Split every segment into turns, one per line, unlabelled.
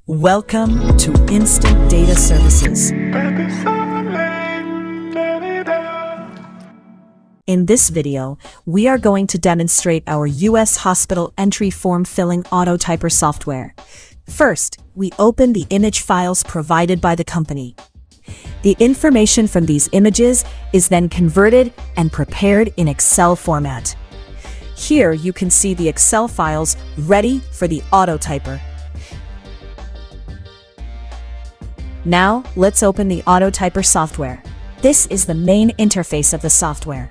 Welcome to Instant Data Services. In this video, we are going to demonstrate our U.S. hospital entry form filling Autotyper software. First, we open the image files provided by the company. The information from these images is then converted and prepared in Excel format. Here you can see the Excel files ready for the Autotyper. Now, let's open the Autotyper software. This is the main interface of the software.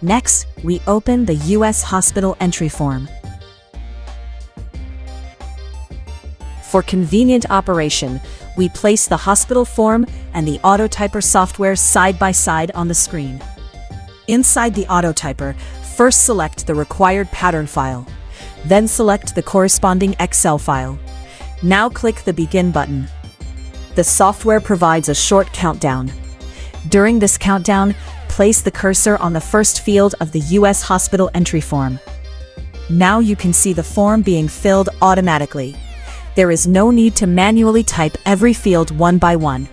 Next, we open the U.S. hospital entry form. For convenient operation, we place the hospital form and the Autotyper software side by side on the screen. Inside the Autotyper, first select the required pattern file. Then select the corresponding Excel file. Now click the Begin button. The software provides a short countdown. During this countdown, place the cursor on the first field of the U.S. hospital entry form. Now you can see the form being filled automatically. There is no need to manually type every field one by one.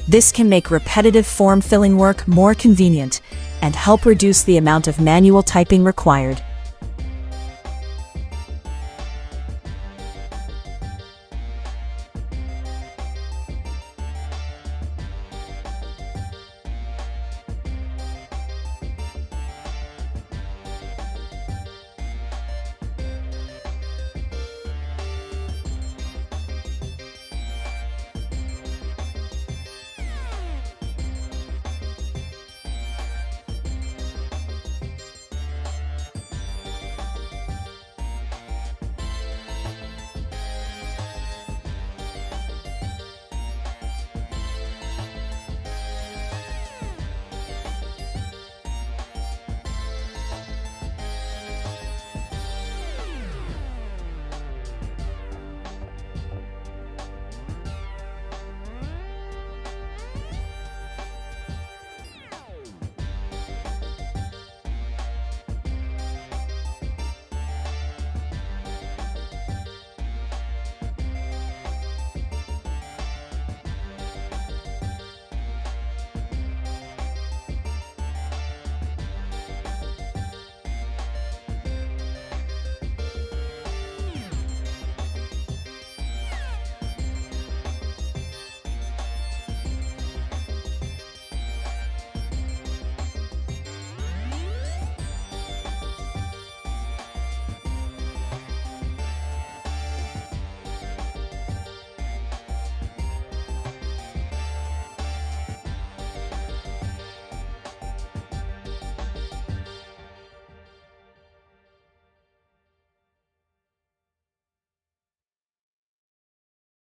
This can make repetitive form filling work more convenient and help reduce the amount of manual typing required.